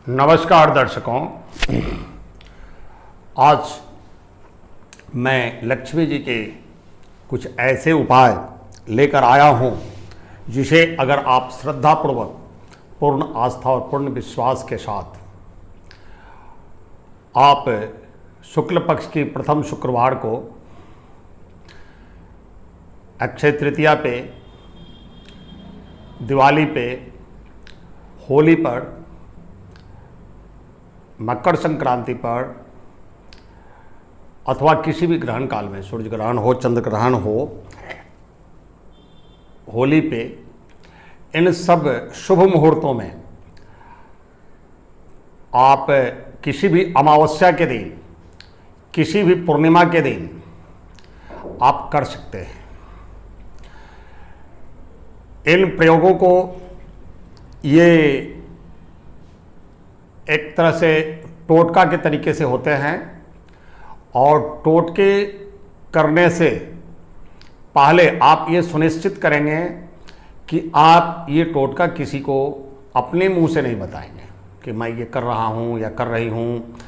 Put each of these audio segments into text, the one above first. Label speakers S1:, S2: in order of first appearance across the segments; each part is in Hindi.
S1: नमस्कार दर्शकों, आज मैं लक्ष्मी जी के कुछ ऐसे उपाय लेकर आया हूँ जिसे अगर आप श्रद्धापूर्वक, पूर्ण आस्था और पूर्ण विश्वास के साथ आप शुक्ल पक्ष की प्रथम शुक्रवार को अक्षय तृतीया पे, दिवाली पे, होली पर, मकर संक्रांति पर अथवा किसी भी ग्रहण काल में, सूर्य ग्रहण हो, चंद्र ग्रहण हो, होली पे, इन सब शुभ मुहूर्तों में आप किसी भी अमावस्या के दिन, किसी भी पूर्णिमा के दिन आप कर सकते हैं। इन प्रयोगों को ये एक तरह से टोटका के तरीके से होते हैं और टोटके करने से पहले आप ये सुनिश्चित करेंगे कि आप ये टोटका किसी को अपने मुंह से नहीं बताएंगे कि मैं ये कर रहा हूँ या कर रही हूँ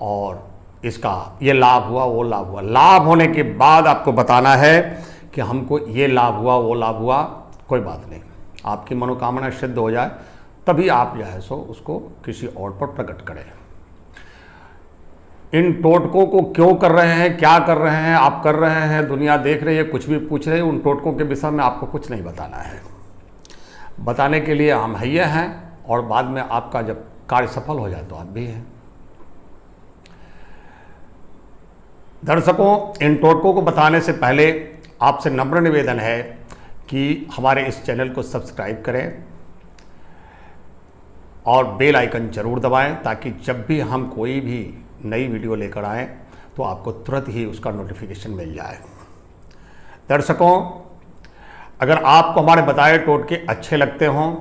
S1: और इसका ये लाभ हुआ, वो लाभ हुआ। लाभ होने के बाद आपको बताना है कि हमको ये लाभ हुआ, वो लाभ हुआ। कोई बात नहीं, आपकी मनोकामना सिद्ध हो जाए तभी आप जो है सो उसको किसी और पर प्रकट करें। इन टोटकों को क्यों कर रहे हैं, क्या कर रहे हैं, आप कर रहे हैं, दुनिया देख रही है, कुछ भी पूछ रहे हैं, उन टोटकों के विषय में आपको कुछ नहीं बताना है। बताने के लिए हम हैये हैं और बाद में आपका जब कार्य सफल हो जाए तो आप भी हैं। दर्शकों, इन टोटकों को बताने से पहले आपसे नम्र निवेदन है कि हमारे इस चैनल को सब्सक्राइब करें और बेल आइकन जरूर दबाएं ताकि जब भी हम कोई भी नई वीडियो लेकर आएँ तो आपको तुरंत ही उसका नोटिफिकेशन मिल जाए। दर्शकों, अगर आपको हमारे बताए टोटके अच्छे लगते हों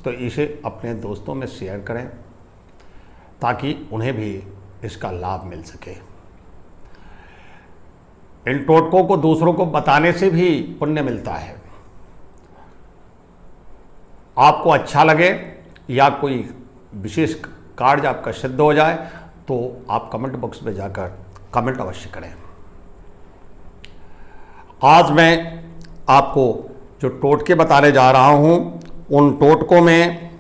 S1: तो इसे अपने दोस्तों में शेयर करें ताकि उन्हें भी इसका लाभ मिल सके। इन टोटकों को दूसरों को बताने से भी पुण्य मिलता है। आपको अच्छा लगे या कोई विशेष कार्य आपका सिद्ध हो जाए तो आप कमेंट बॉक्स में जाकर कमेंट अवश्य करें। आज मैं आपको जो टोटके बताने जा रहा हूं, उन टोटकों में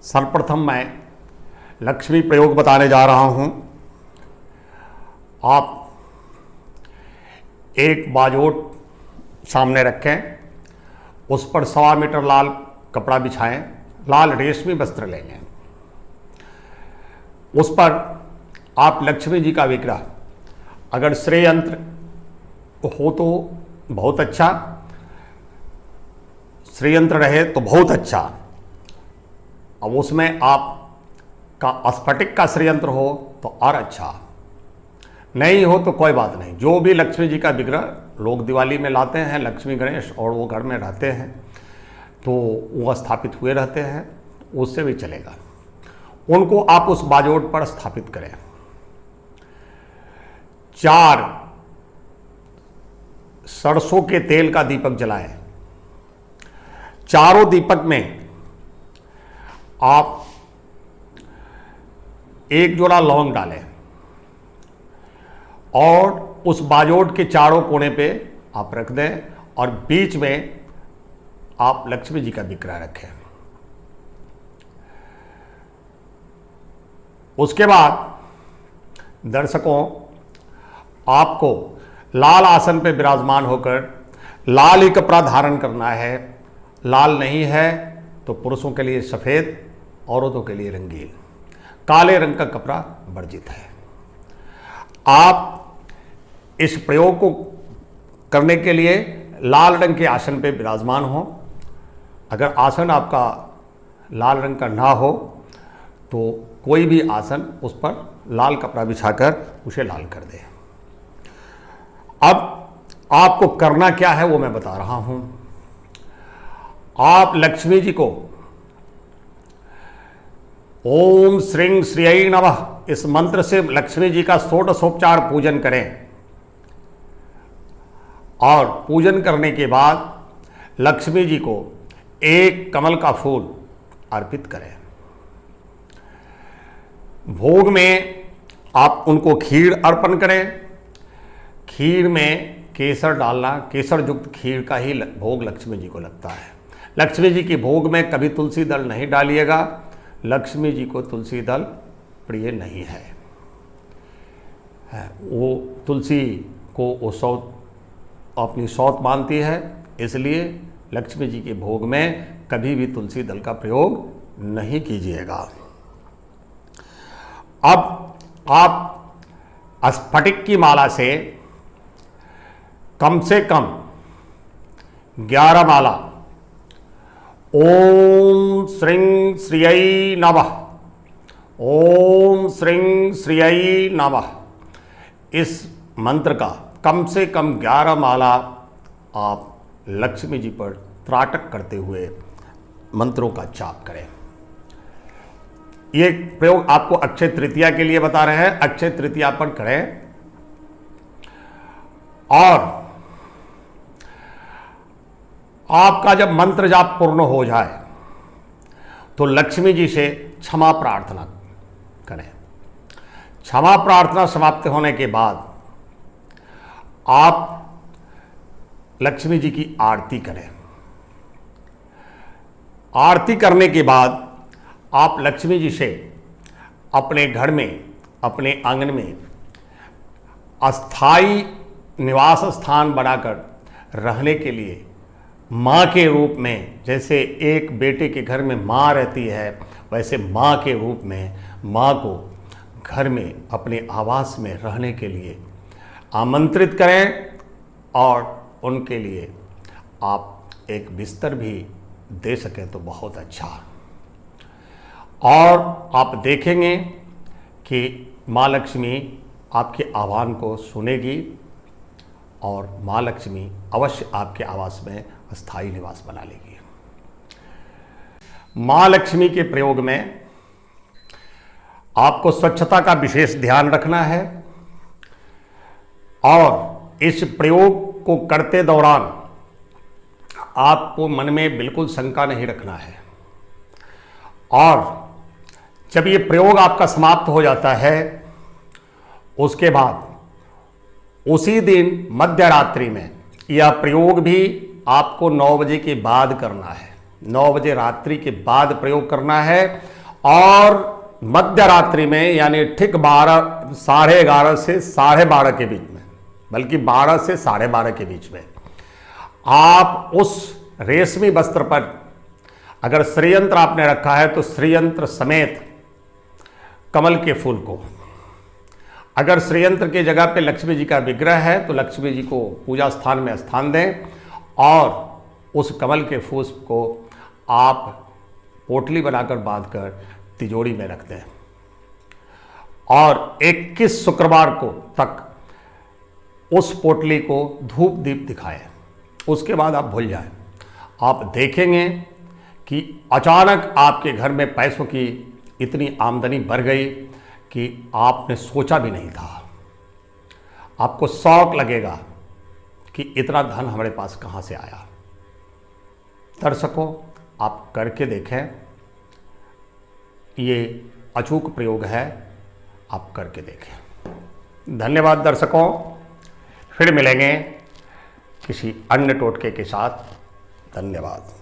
S1: सर्वप्रथम मैं लक्ष्मी प्रयोग बताने जा रहा हूं। आप एक बाजोट सामने रखें, उस पर 1.25 मीटर लाल कपड़ा बिछाएं, लाल रेशमी वस्त्र लेंगे। उस पर आप लक्ष्मी जी का विग्रह, अगर श्रेय यंत्र हो तो बहुत अच्छा, श्रेय यंत्र रहे तो बहुत अच्छा। अब उसमें आप का स्फटिक का श्रेय यंत्र हो तो और अच्छा, नहीं हो तो कोई बात नहीं। जो भी लक्ष्मी जी का विग्रह लोग दिवाली में लाते हैं, लक्ष्मी गणेश, और वो घर में रहते हैं तो वो स्थापित हुए रहते हैं, उससे भी चलेगा। उनको आप उस बाजोट पर स्थापित करें। 4 सरसों के तेल का दीपक जलाएं। चारों दीपक में आप एक जोड़ा लौंग डालें और उस बाजोट के चारों कोने पे आप रख दें और बीच में आप लक्ष्मी जी का विग्रह रखें। उसके बाद दर्शकों, आपको लाल आसन पे विराजमान होकर लाल ही कपड़ा धारण करना है। लाल नहीं है तो पुरुषों के लिए सफ़ेद, औरतों के लिए रंगीन, काले रंग का कपड़ा वर्जित है। आप इस प्रयोग को करने के लिए लाल रंग के आसन पे विराजमान हो। अगर आसन आपका लाल रंग का ना हो तो कोई भी आसन उस पर लाल कपड़ा बिछाकर उसे लाल कर दे। अब आपको करना क्या है वो मैं बता रहा हूं। आप लक्ष्मी जी को ओम श्रीं श्रियै नमः इस मंत्र से लक्ष्मी जी का षोडशोपचार पूजन करें और पूजन करने के बाद लक्ष्मी जी को एक कमल का फूल अर्पित करें। भोग में आप उनको खीर अर्पण करें। खीर में केसर डालना, केसर युक्त खीर का ही भोग लक्ष्मी जी को लगता है। लक्ष्मी जी के भोग में कभी तुलसी दल नहीं डालिएगा। लक्ष्मी जी को तुलसी दल प्रिय नहीं है। वो तुलसी को वो सौत अपनी सौत मानती है, इसलिए लक्ष्मी जी के भोग में कभी भी तुलसी दल का प्रयोग नहीं कीजिएगा। अब आप स्फटिक की माला से कम 11 माला ओम श्रीं श्रियै नमः, ओम श्रीं श्रियै नमः, इस मंत्र का कम से कम 11 माला आप लक्ष्मी जी पर त्राटक करते हुए मंत्रों का जाप करें। ये प्रयोग आपको अक्षय तृतीया के लिए बता रहे हैं। अक्षय तृतीया पर करें। और आपका जब मंत्र जाप पूर्ण हो जाए तो लक्ष्मी जी से क्षमा प्रार्थना करें। क्षमा प्रार्थना समाप्त होने के बाद आप लक्ष्मी जी की आरती करें। आरती करने के बाद आप लक्ष्मी जी से अपने घर में, अपने आंगन में अस्थाई निवास स्थान बनाकर रहने के लिए माँ के रूप में, जैसे एक बेटे के घर में माँ रहती है, वैसे माँ के रूप में माँ को घर में अपने आवास में रहने के लिए आमंत्रित करें। और उनके लिए आप एक बिस्तर भी दे सकें तो बहुत अच्छा। और आप देखेंगे कि माँ लक्ष्मी आपके आह्वान को सुनेगी और माँ लक्ष्मी अवश्य आपके आवास में स्थायी निवास बना लेगी। माँ लक्ष्मी के प्रयोग में आपको स्वच्छता का विशेष ध्यान रखना है और इस प्रयोग को करते दौरान आपको मन में बिल्कुल शंका नहीं रखना है। और जब ये प्रयोग आपका समाप्त हो जाता है, उसके बाद उसी दिन मध्य रात्रि में यह प्रयोग भी आपको 9 बजे के बाद करना है। 9 बजे रात्रि के बाद प्रयोग करना है। और मध्य रात्रि में यानी ठीक 11:30 से 12:30 के बीच में, बल्कि 12 से 12:30 के बीच में आप उस रेशमी वस्त्र पर, अगर श्रीयंत्र आपने रखा है तो श्रीयंत्र समेत कमल के फूल को, अगर श्रीयंत्र के जगह पे लक्ष्मी जी का विग्रह है तो लक्ष्मी जी को पूजा स्थान में स्थान दें और उस कमल के फूल को आप पोटली बनाकर बांधकर तिजोरी में रख दें और 21 शुक्रवार को तक उस पोटली को धूप दीप दिखाएं। उसके बाद आप भूल जाएं। आप देखेंगे कि अचानक आपके घर में पैसों की इतनी आमदनी बढ़ गई कि आपने सोचा भी नहीं था। आपको शौक लगेगा कि इतना धन हमारे पास कहाँ से आया। दर्शकों, आप करके देखें, ये अचूक प्रयोग है, आप करके देखें। धन्यवाद दर्शकों, फिर मिलेंगे किसी अन्य टोटके के साथ। धन्यवाद।